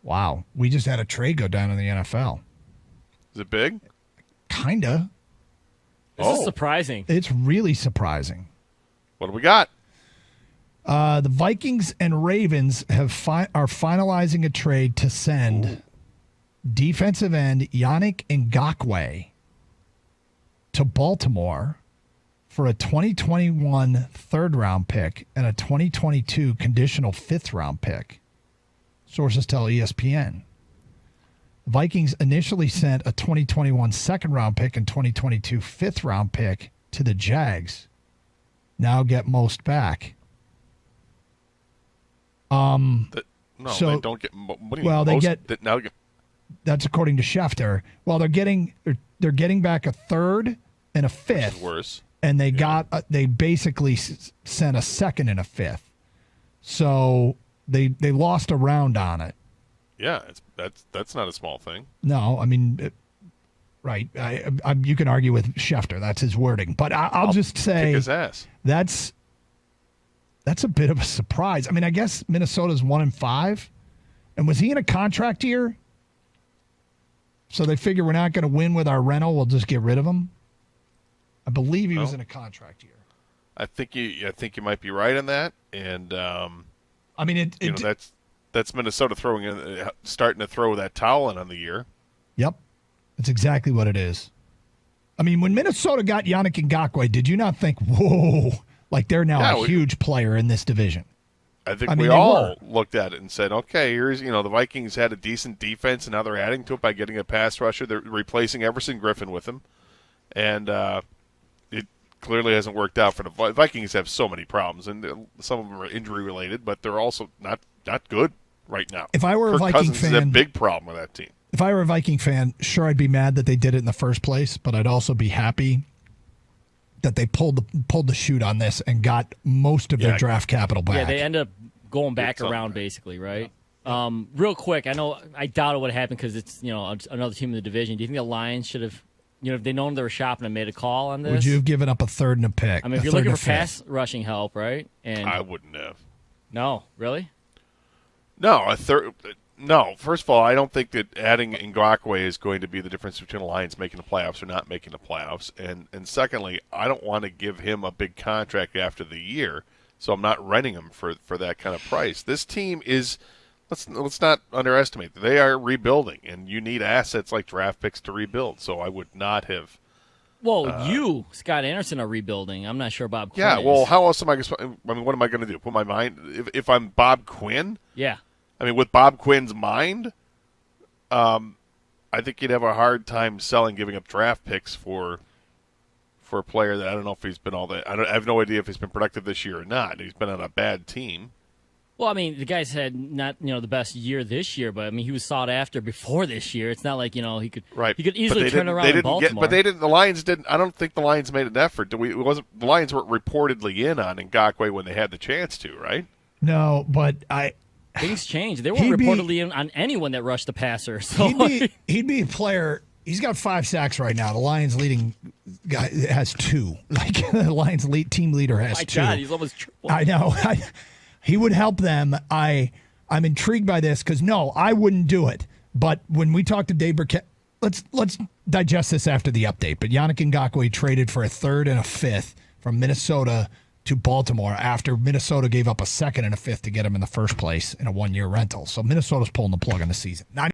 Wow. We just had a trade go down in the NFL. Is it big? Kinda. This is surprising. It's really surprising. What do we got? The Vikings and Ravens are finalizing a trade to send defensive end Yannick Ngakoue to Baltimore for a 2021 third-round pick and a 2022 conditional fifth-round pick. Sources tell ESPN. The Vikings initially sent a 2021 second-round pick and 2022 fifth-round pick to the Jags. Now get most back. They don't get. That's according to Schefter. Well, they're getting back a third and a fifth. Which is worse. And they basically sent a second and a fifth. So they lost a round on it. Yeah, that's not a small thing. No, I mean, right. You can argue with Schefter. That's his wording. But I'll just say kick his ass. That's a bit of a surprise. I mean, I guess Minnesota's 1-5. And was he in a contract year? So they figure we're not going to win with our rental. We'll just get rid of him. I believe he was in a contract year. I think you might be right on that. And I mean, that's Minnesota starting to throw that towel in on the year. Yep, that's exactly what it is. I mean, when Minnesota got Yannick Ngakoue, did you not think, whoa, like they're now a huge player in this division? I think we all looked at it and said, okay, here's, the Vikings had a decent defense, and now they're adding to it by getting a pass rusher. They're replacing Everson Griffin with him. And it clearly hasn't worked out for the Vikings. Have so many problems, and some of them are injury-related, but they're also not good right now. If I were a Viking Cousins fan, is a big problem with that team. If I were a Viking fan, sure, I'd be mad that they did it in the first place, but I'd also be happy that they pulled the chute on this and got most of their draft capital back. Yeah, they ended up going back around basically, right? Yeah. Real quick, I doubt it would have happened because it's another team in the division. Do you think the Lions should have, if they known they were shopping and made a call on this? Would you have given up a third and a pick? I mean, if you're looking for pass rushing help, right? And I wouldn't have. No, really? No, a third. No, first of all, I don't think that adding Ngakoue is going to be the difference between the Lions making the playoffs or not making the playoffs. And secondly, I don't want to give him a big contract after the year, so I'm not renting him for that kind of price. This team is, let's not underestimate, they are rebuilding, and you need assets like draft picks to rebuild. So I would not have. Well, Scott Anderson, are rebuilding. I'm not sure Bob Quinn. Yeah, well, how else am I going to? I mean, what am I going to do? Put my mind if I'm Bob Quinn? Yeah. I mean, with Bob Quinn's mind, I think you'd have a hard time giving up draft picks for a player that I don't know if he's been all that. I have no idea if he's been productive this year or not. He's been on a bad team. Well, I mean, the guy's had not the best year this year, but I mean, he was sought after before this year. It's not like he could He could easily turn around in Baltimore. The Lions didn't. I don't think the Lions made an effort. The Lions weren't reportedly in on Ngakoue when they had the chance to, right? No, but things changed. They weren't reportedly in on anyone that rushed the passer. So he'd be a player. He's got 5 sacks right now. The Lions leading guy has 2. Like the Lions team leader has 2. God, he's almost triple. I know. He would help them. I'm intrigued by this because no, I wouldn't do it. But when we talked to Dave Burkett, let's digest this after the update. But Yannick Ngakoue traded for a third and a fifth from Minnesota to Baltimore after Minnesota gave up a second and a fifth to get him in the first place in a 1-year rental. So Minnesota's pulling the plug on the season.